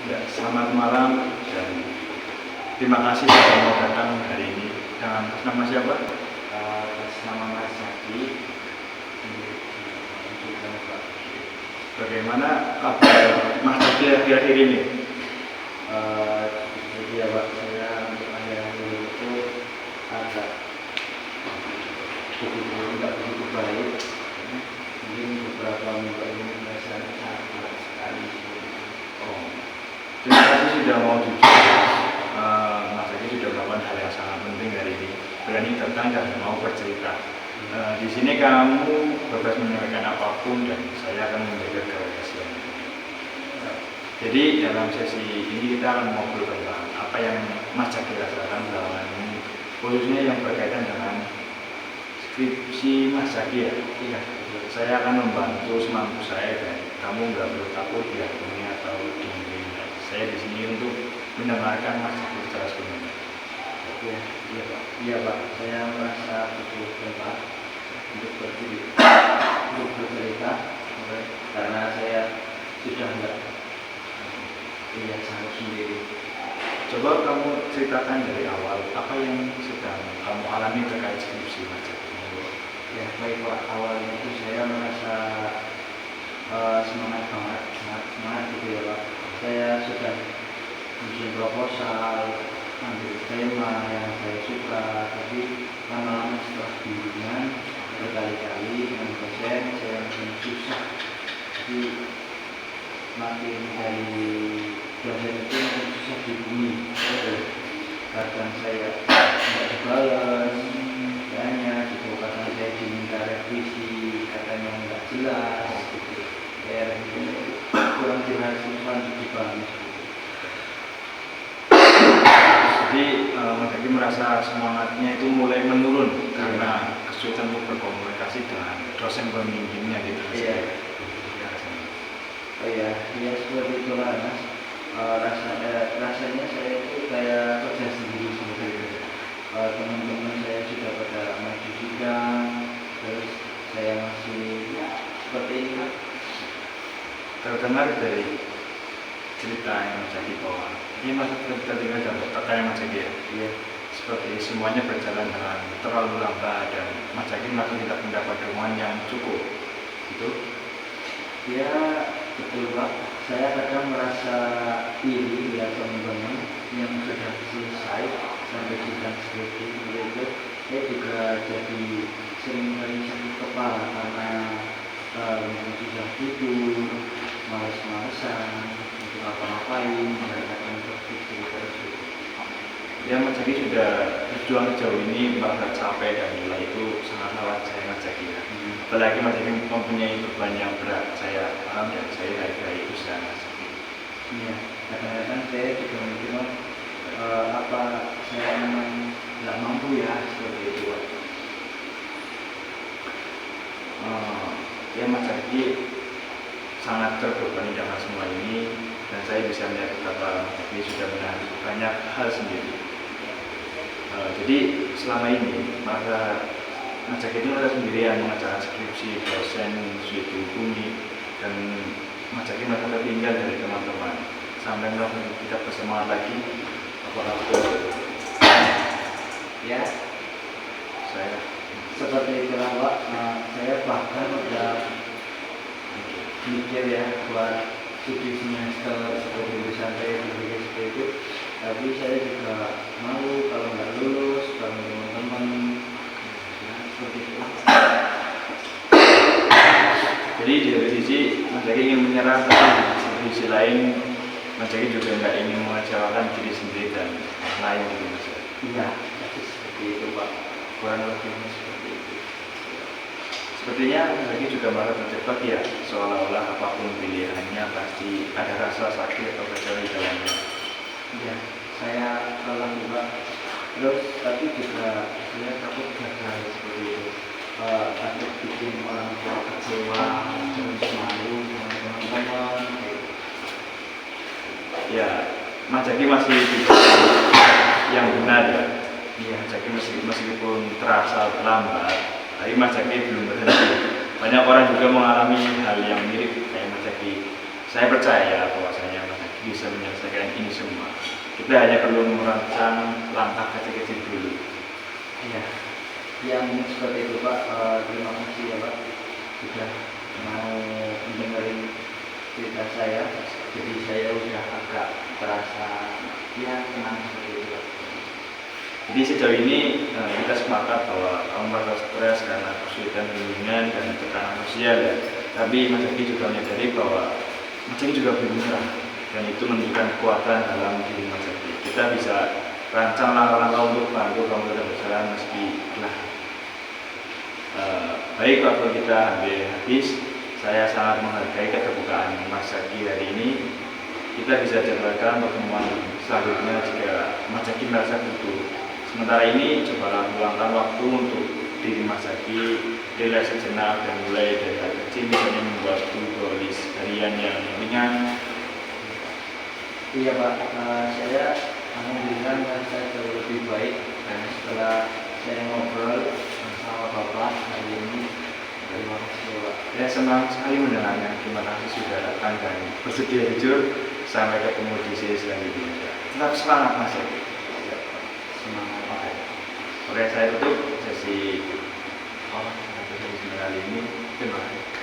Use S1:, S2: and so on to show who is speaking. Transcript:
S1: Ya, selamat malam dan terima kasih sudah mau datang hari ini. Dengan nama siapa?
S2: Nama Mas Zaki.
S1: Bagaimana kabar Mas Zaki akhir-akhir ini?
S2: Jadi ya Pak, saya untuk akhir-akhir itu agak tidak begitu baik. Mungkin beberapa minggu ini rasanya sangat berat sekali.
S1: Oh, terima kasih sudah mau jujur. Mas Zaki sudah melakukan hal yang sangat penting hari ini. Berani datang dan mau bercerita. Di sini kamu bebas menyampaikan apapun dan saya akan menjaga kerahasiaan. Jadi dalam sesi ini kita akan ngobrol tentang apa yang Mas Zaki rasakan belakangan ini, khususnya yang berkaitan dengan skripsi Mas Zaki ya.
S2: Iya.
S1: Saya akan membantu semampu saya dan kamu nggak perlu takut dihakimi atau dinilai. Saya di sini untuk mendengarkan Mas Zaki secara sepenuhnya.
S2: Iya Pak. Iya Pak. Saya merasa cukup hebat untuk bercerita, karena saya sudah enggak sanggup sendiri.
S1: Coba kamu ceritakan dari awal apa yang sedang kamu alami terkait skripsi Mas Zaki.
S2: Ya baik Pak, awalnya itu saya merasa semangat gitu ya Pak. Saya sudah bikin proposal, ambil tema yang saya suka, tapi lama-lama setelah bimbingan berkali-kali dengan dosen saya makin susah. Jadi makin dari dosen itu makin susah dihubungi. Kadang saya tidak dibalas tanya gitu, kadang saya diminta revisi, katanya nggak jelas gitu. Ya kurang jelas untuk dipahami.
S1: Jadi Mas Zaki merasa semangatnya itu mulai menurun karena kesulitan untuk berkomunikasi dengan dosen pembimbingnya gitu.
S2: Iya. Oh iya, ya seperti itulah Mas. Rasanya saya itu kayak kerja sendiri seperti itu. Teman-teman saya sudah pada maju sidang, terus saya masih seperti ini Mas.
S1: Terdengar dari cerita yang Mas Zaki bawa. Ini Mas kita tinggal dalam kata Mas Zaki ya.
S2: Iya.
S1: Seperti semuanya berjalan dengan terlalu lambat dan Mas Zaki merasa tidak mendapat dukungan yang cukup. Gitu.
S2: Ya betul Pak. Saya kadang merasa iri lihat teman-teman yang sudah selesai sampai sidang skripsi seperti itu. Saya juga jadi sering kali sakit kepala karena susah tidur, malas-malasan untuk apa-apain, mengerjakan skripsi terus.
S1: Ya Mas Zaki sudah berjuang sejauh ini merasa capek dan nilai itu sangat wajar Mas Zaki ya. Apalagi Mas Zaki mempunyai beban yang berat, saya paham dan saya hargai usaha Mas Zaki.
S2: Iya, kadang-kadang saya juga mikir apa saya memang nggak mampu ya seperti itu.
S1: Ya Mas Zaki sangat terbebani dengan semua ini dan saya bisa melihat betapa Mas Zaki sudah menahan banyak hal sendiri. Jadi selama ini Mas Zaki itu merasa sendirian mengerjakan skripsi, dosen sulit dihubungi dan Mas Zaki merasa tertinggal dari teman-teman. Sampai kita bersemangat lagi, apakah
S2: Ya,
S1: saya
S2: seperti itulah Pak. Saya bahkan udah mikir ya buat studi semester seperti jurusan saya berpikir seperti itu. Tapi saya juga malu kalau nggak lulus bareng teman-teman. Seperti itu.
S1: Jadi di satu sisi Mas Zaki ingin menyerah, tapi di sisi lain Mas Zaki juga nggak ingin mengecewakan diri sendiri dan lain gitu Mas.
S2: Iya, seperti itu Pak. Kurang lebihnya seperti itu.
S1: Sepertinya Mas Zaki juga merasa terjebak ya, seolah-olah apapun pilihannya pasti ada rasa sakit atau kecewa di dalamnya.
S2: Iya, saya lelah juga. Terus tapi juga saya takut gagal seperti itu. Takut bikin orang tua kecewa, terus malu dengan teman-teman.
S1: Ya, Mas Zaki masih yang benar ya.
S2: Iya.
S1: Mas Zaki meskipun terasa lambat, tapi Mas Zaki belum berhenti. Banyak orang juga mengalami hal yang mirip kayak Mas Zaki. saya percaya bahwasanya Mas Agi bisa menyelesaikan ini semua. Kita hanya perlu merancang langkah kecil-kecil dulu.
S2: Iya, yang seperti itu Pak. Terima kasih ya Pak sudah mau mendengarin cerita saya. Jadi saya udah agak terasa ya tenang seperti itu Pak.
S1: Jadi sejauh ini kita sepakat bahwa kamu merasa stres karena kesulitan bimbingan dan tekanan sosial ya. Tapi Mas Agi juga menyadari bahwa Mas Agi juga belum menyerah, dan itu menunjukkan kekuatan dalam diri Mas Agi. Kita bisa rancang langkah-langkah untuk bantu kamu tetap berjalan meski lelah. Baik, waktu kita hampir habis. Saya sangat menghargai keterbukaan Mas Agi hari ini. Kita bisa jadwalkan pertemuan selanjutnya jika Mas Agi merasa butuh. Sementara ini, cobalah luangkan waktu untuk diri Mas Agi, relaks sejenak dan mulai dari hal kecil, misalnya membuat to-do list harian yang ringan.
S2: Iya Pak, saya alhamdulillah merasa jauh lebih baik dan setelah saya ngobrol sama Bapak hari ini. Terima kasih Pak.
S1: Saya senang sekali mendengarnya. Terima kasih sudah datang dan bersedia jujur. Sampai ketemu di sesi selanjutnya. Tetap semangat Mas Agi.
S2: Semangat.
S1: Oke, saya tutup sesi kali ini. Terima kasih.